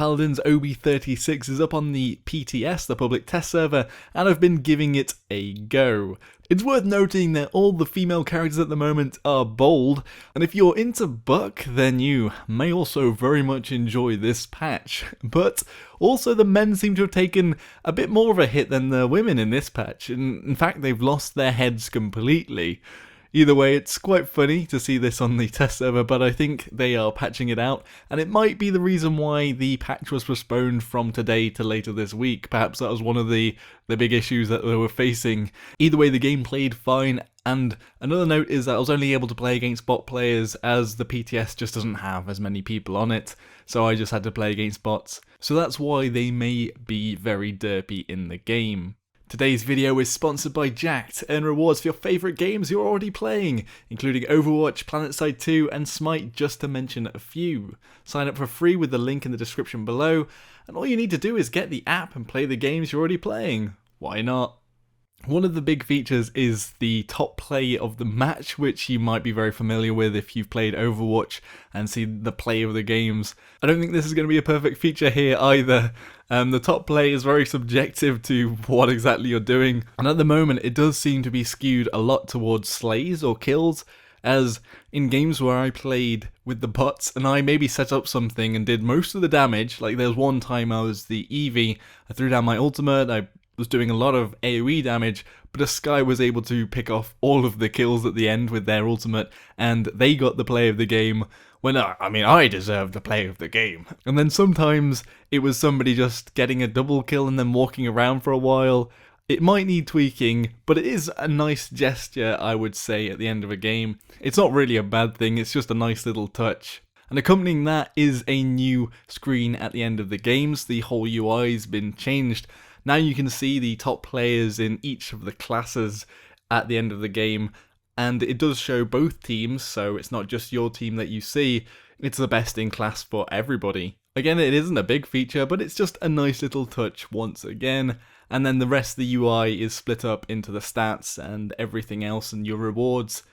Paladins OB36 is up on the PTS, the public test server, and I've been giving it a go. It's worth noting that all the female characters at the moment are bold, and if you're into Buck, then you may also very much enjoy this patch. But also the men seem to have taken a bit more of a hit than the women in this patch, and in fact they've lost their heads completely. Either way, it's quite funny to see this on the test server, but I think they are patching it out, and it might be the reason why the patch was postponed from today to later this week. Perhaps that was one of the big issues that they were facing. Either way, the game played fine, and another note is that I was only able to play against bot players as the PTS just doesn't have as many people on it, so I just had to play against bots. So that's why they may be very derpy in the game. Today's video is sponsored by Jacked. Earn rewards for your favourite games you're already playing, including Overwatch, PlanetSide 2 and Smite, just to mention a few. Sign up for free with the link in the description below, and all you need to do is get the app and play the games you're already playing. Why not? One of the big features is the top play of the match, which you might be very familiar with if you've played Overwatch and seen the play of the games. I don't think this is going to be a perfect feature here either. The top play is very subjective to what exactly you're doing, and at the moment it does seem to be skewed a lot towards slays or kills, as in games where I played with the bots and I maybe set up something and did most of the damage. Like there was one time I was the Eevee, I threw down my ultimate, I was doing a lot of AoE damage, but a Skye was able to pick off all of the kills at the end with their ultimate, and they got the play of the game when I deserved the play of the game. And then sometimes it was somebody just getting a double kill and then walking around for a while. It might need tweaking, but it is a nice gesture, I would say, at the end of a game. It's not really a bad thing, it's just a nice little touch. And accompanying that is a new screen at the end of the games. The whole UI's been changed. Now you can see the top players in each of the classes at the end of the game, and it does show both teams, so it's not just your team that you see, it's the best in class for everybody. Again, it isn't a big feature, but it's just a nice little touch once again, and then the rest of the UI is split up into the stats and everything else and your rewards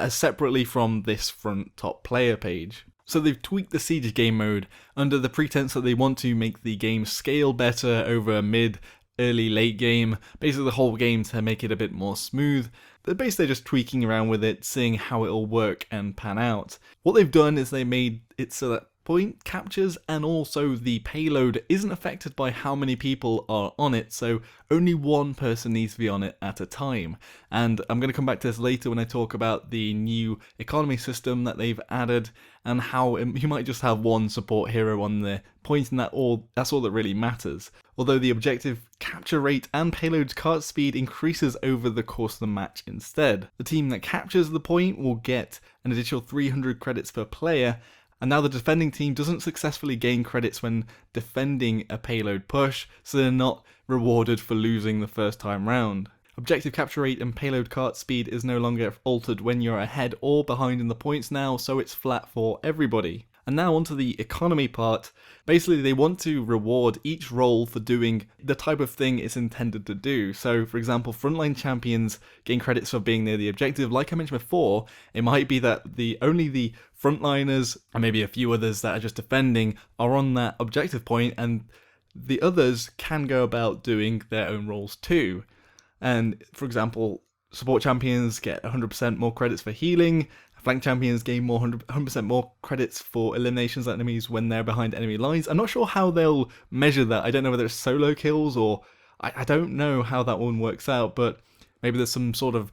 separately from this front top player page. So they've tweaked the Siege game mode under the pretense that they want to make the game scale better over mid, early, late game, basically the whole game to make it a bit more smooth. They're basically just tweaking around with it, seeing how it'll work and pan out. What they've done is they made it so that point captures and also the payload isn't affected by how many people are on it, so only one person needs to be on it at a time. And I'm going to come back to this later when I talk about the new economy system that they've added and how you might just have one support hero on the point, and that's all that really matters. Although the objective capture rate and payload cart speed increases over the course of the match instead. The team that captures the point will get an additional 300 credits per player, and now the defending team doesn't successfully gain credits when defending a payload push, so they're not rewarded for losing the first time round. Objective capture rate and payload cart speed is no longer altered when you're ahead or behind in the points now, so it's flat for everybody. And now onto the economy part. Basically they want to reward each role for doing the type of thing it's intended to do. So for example, frontline champions gain credits for being near the objective. Like I mentioned before, it might be that only the frontliners and maybe a few others that are just defending are on that objective point, and the others can go about doing their own roles too. And for example, support champions get 100% more credits for healing, flank champions gain 100% more credits for eliminations of enemies when they're behind enemy lines. I'm not sure how they'll measure that. I don't know whether it's solo kills or I don't know how that one works out, but maybe there's some sort of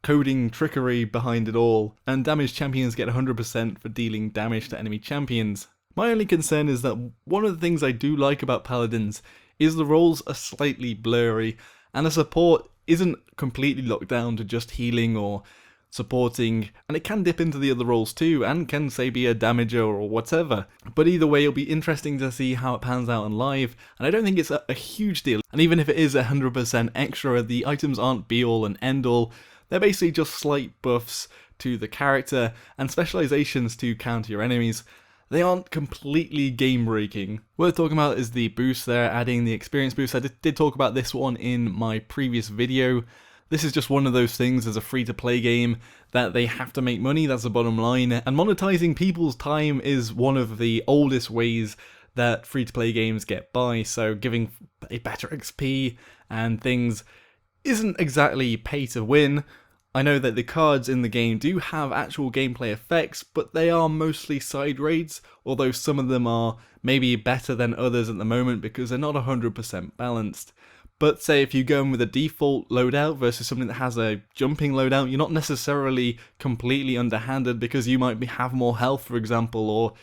coding trickery behind it all. And damage champions get 100% for dealing damage to enemy champions. My only concern is that one of the things I do like about Paladins is the roles are slightly blurry, and the support isn't completely locked down to just healing or supporting, and it can dip into the other roles too, and can say be a damager or whatever. But either way, it'll be interesting to see how it pans out on live, and I don't think it's a huge deal. And even if it is 100% extra, the items aren't be all and end all. They're basically just slight buffs to the character and specializations to counter your enemies. They aren't completely game breaking. Worth talking about is the boost there, adding the experience boost. I did talk about this one in my previous video. This is just one of those things as a free-to-play game that they have to make money, that's the bottom line, and monetizing people's time is one of the oldest ways that free-to-play games get by, so giving a better XP and things isn't exactly pay to win. I know that the cards in the game do have actual gameplay effects, but they are mostly side raids, although some of them are maybe better than others at the moment because they're not 100% balanced. But say if you go in with a default loadout versus something that has a jumping loadout, you're not necessarily completely underhanded because you might have more health, for example, or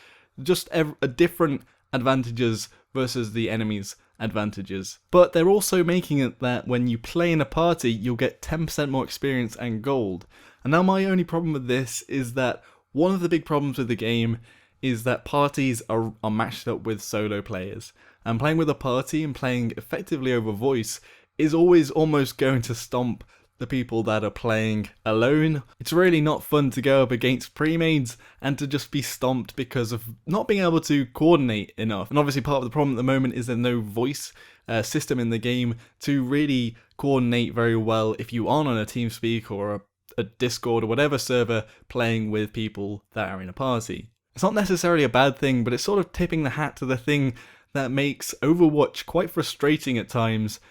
just a different advantages versus the enemy's advantages. But they're also making it that when you play in a party, you'll get 10% more experience and gold. And now my only problem with this is that one of the big problems with the game is that parties are matched up with solo players. And playing with a party and playing effectively over voice is always almost going to stomp the people that are playing alone. It's really not fun to go up against pre-mades and to just be stomped because of not being able to coordinate enough. And obviously part of the problem at the moment is there's no voice system in the game to really coordinate very well if you aren't on a TeamSpeak or a Discord or whatever server playing with people that are in a party. It's not necessarily a bad thing, but it's sort of tipping the hat to the thing that makes Overwatch quite frustrating at times,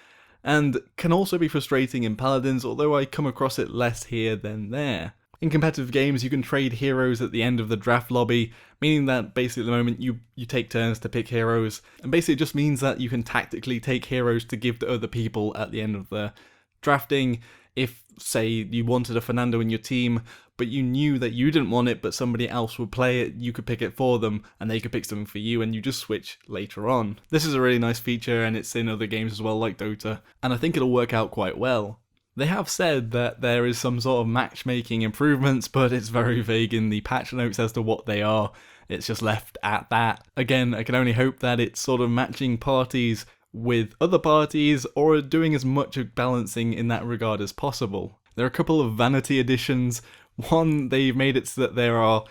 and can also be frustrating in Paladins, although I come across it less here than there. In competitive games, you can trade heroes at the end of the draft lobby, meaning that basically at the moment you take turns to pick heroes, and basically it just means that you can tactically take heroes to give to other people at the end of the drafting. If, say, you wanted a Fernando in your team, but you knew that you didn't want it, but somebody else would play it, you could pick it for them, and they could pick something for you, and you just switch later on. This is a really nice feature, and it's in other games as well, like Dota, and I think it'll work out quite well. They have said that there is some sort of matchmaking improvements, but it's very vague in the patch notes as to what they are. It's just left at that. Again, I can only hope that it's sort of matching parties with other parties, or doing as much balancing in that regard as possible. There are a couple of Vanity additions. One, they've made it so that there are,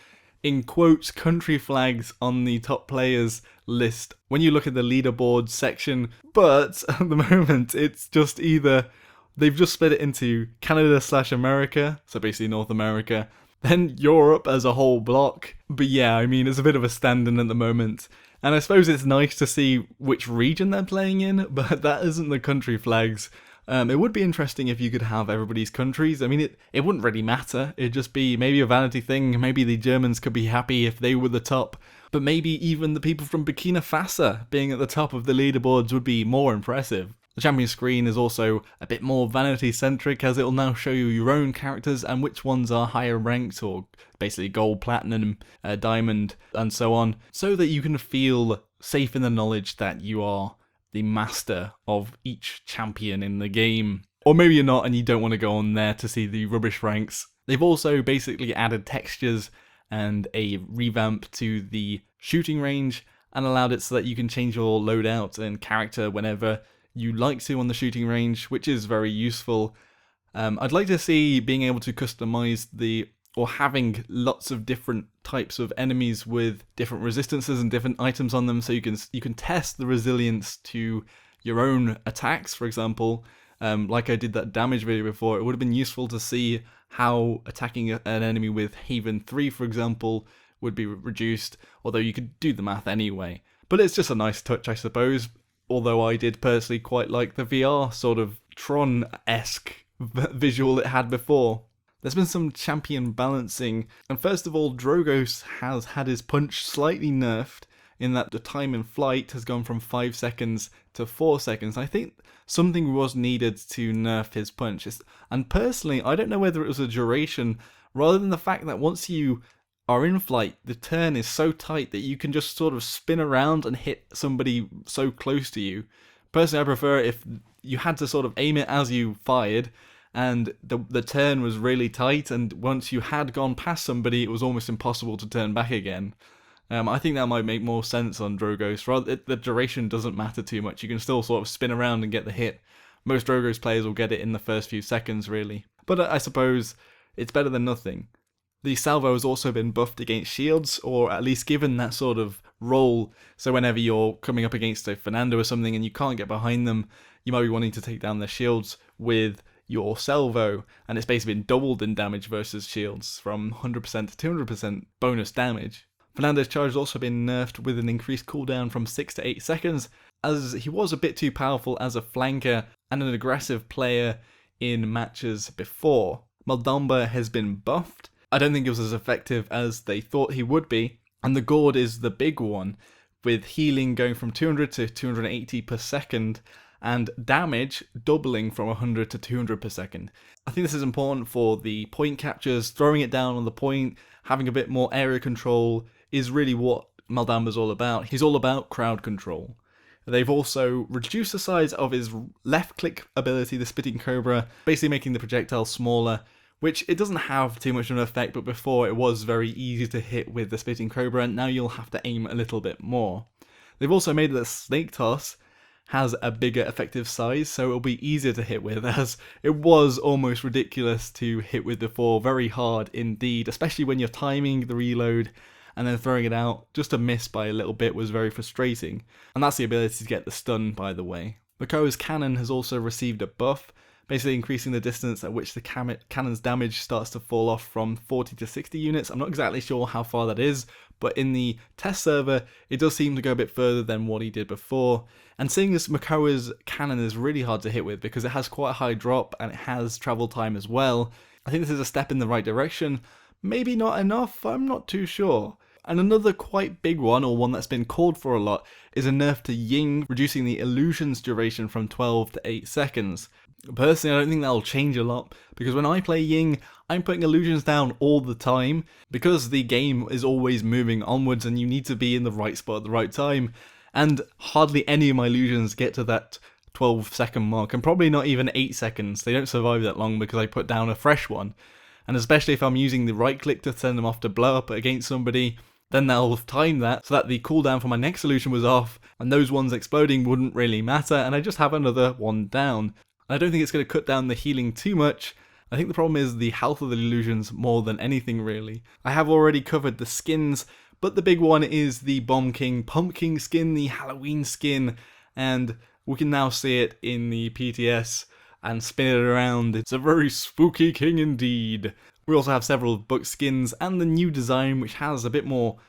in quotes, country flags on the top players list when you look at the leaderboard section, but at the moment it's just either, they've just split it into Canada/America, so basically North America, then Europe as a whole block. But yeah, I mean, it's a bit of a stand-in at the moment. And I suppose it's nice to see which region they're playing in, but that isn't the country flags. It would be interesting if you could have everybody's countries. I mean, it wouldn't really matter. It'd just be maybe a vanity thing. Maybe the Germans could be happy if they were the top. But maybe even the people from Burkina Faso being at the top of the leaderboards would be more impressive. The champion screen is also a bit more vanity-centric, as it will now show you your own characters and which ones are higher ranked, or basically gold, platinum, diamond, and so on, so that you can feel safe in the knowledge that you are the master of each champion in the game. Or maybe you're not and you don't want to go on there to see the rubbish ranks. They've also basically added textures and a revamp to the shooting range, and allowed it so that you can change your loadout and character whenever you like to on the shooting range, which is very useful. I'd like to see being able to customize or having lots of different types of enemies with different resistances and different items on them, so you can test the resilience to your own attacks, for example. Like I did that damage video before, it would have been useful to see how attacking an enemy with Haven 3, for example, would be reduced, although you could do the math anyway. But it's just a nice touch, I suppose. Although I did personally quite like the VR sort of Tron-esque visual it had before. There's been some champion balancing, and first of all, Drogos has had his punch slightly nerfed in that the time in flight has gone from 5 seconds to 4 seconds. I think something was needed to nerf his punch, and personally, I don't know whether it was a duration, rather than the fact that once you are in flight, the turn is so tight that you can just sort of spin around and hit somebody so close to you. Personally, I prefer if you had to sort of aim it as you fired, and the turn was really tight, and once you had gone past somebody, it was almost impossible to turn back again. I think that might make more sense on Drogos. The duration doesn't matter too much. You can still sort of spin around and get the hit. Most Drogos players will get it in the first few seconds, really. But I suppose it's better than nothing. The salvo has also been buffed against shields, or at least given that sort of role, so whenever you're coming up against a Fernando or something and you can't get behind them, you might be wanting to take down their shields with your salvo, and it's basically been doubled in damage versus shields, from 100% to 200% bonus damage. Fernando's charge has also been nerfed with an increased cooldown from 6 to 8 seconds, as he was a bit too powerful as a flanker and an aggressive player in matches before. Maldamba has been buffed. I don't think it was as effective as they thought he would be, and the gourd is the big one, with healing going from 200 to 280 per second, and damage doubling from 100 to 200 per second. I think this is important for the point captures. Throwing it down on the point, having a bit more area control is really what Maldamba's all about. He's all about crowd control. They've also reduced the size of his left click ability, the Spitting Cobra, basically making the projectile smaller, which it doesn't have too much of an effect, but before it was very easy to hit with the Spitting Cobra, and now you'll have to aim a little bit more. They've also made the Snake Toss has a bigger effective size, so it'll be easier to hit with, as it was almost ridiculous to hit with before, very hard indeed, especially when you're timing the reload and then throwing it out. Just to miss by a little bit was very frustrating, and that's the ability to get the stun, by the way. Makoa's cannon has also received a buff, basically increasing the distance at which the cannon's damage starts to fall off from 40 to 60 units. I'm not exactly sure how far that is, but in the test server, it does seem to go a bit further than what he did before. And seeing as Makoa's cannon is really hard to hit with because it has quite a high drop and it has travel time as well, I think this is a step in the right direction. Maybe not enough, I'm not too sure. And another quite big one, or one that's been called for a lot, is a nerf to Ying, reducing the illusion's duration from 12 to 8 seconds. Personally, I don't think that'll change a lot, because when I play Ying, I'm putting illusions down all the time, because the game is always moving onwards and you need to be in the right spot at the right time, and hardly any of my illusions get to that 12-second mark, and probably not even 8 seconds. They don't survive that long because I put down a fresh one. And especially if I'm using the right click to send them off to blow up against somebody, then they'll time that so that the cooldown for my next illusion was off, and those ones exploding wouldn't really matter, and I just have another one down. I don't think it's going to cut down the healing too much. I think the problem is the health of the illusions more than anything really. I have already covered the skins, but the big one is the Bomb King Pumpkin skin, the Halloween skin, and we can now see it in the PTS and spin it around. It's a very spooky king indeed. We also have several book skins and the new design, which has a bit more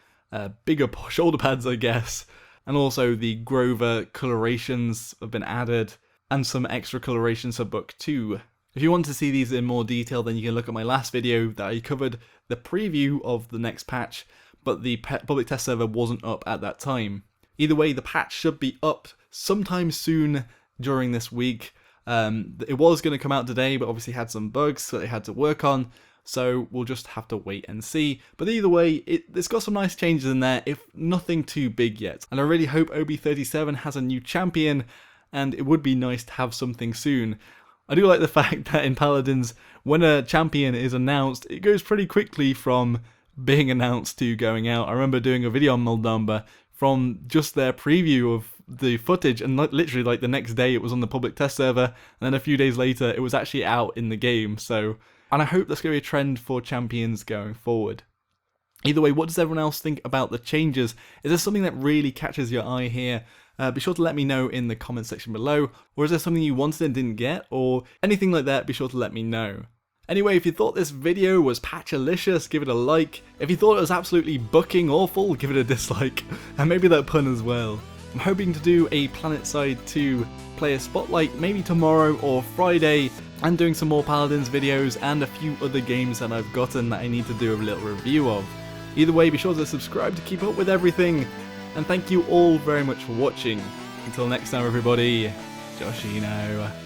bigger shoulder pads, I guess. And also the Grover colorations have been added, and some extra colorations for book 2. If you want to see these in more detail, then you can look at my last video that I covered the preview of the next patch, but the public test server wasn't up at that time. Either way, the patch should be up sometime soon during this week. It was going to come out today, but obviously had some bugs that they had to work on, so we'll just have to wait and see. But either way, it's got some nice changes in there, if nothing too big yet. And I really hope OB37 has a new champion, and it would be nice to have something soon. I do like the fact that in Paladins, when a champion is announced, it goes pretty quickly from being announced to going out. I remember doing a video on Maldamba from just their preview of the footage, and literally like the next day it was on the public test server, and then a few days later it was actually out in the game. So, and I hope that's going to be a trend for champions going forward. Either way, what does everyone else think about the changes? Is there something that really catches your eye here? Be sure to let me know in the comment section below, or is there something you wanted and didn't get, or anything like that, be sure to let me know. Anyway, if you thought this video was patchalicious, give it a like. If you thought it was absolutely bucking awful, give it a dislike, and maybe that pun as well. I'm hoping to do a PlanetSide 2 player spotlight maybe tomorrow or Friday, and doing some more Paladins videos and a few other games that I've gotten that I need to do a little review of. Either way, be sure to subscribe to keep up with everything, and thank you all very much for watching. Until next time everybody, Joshino.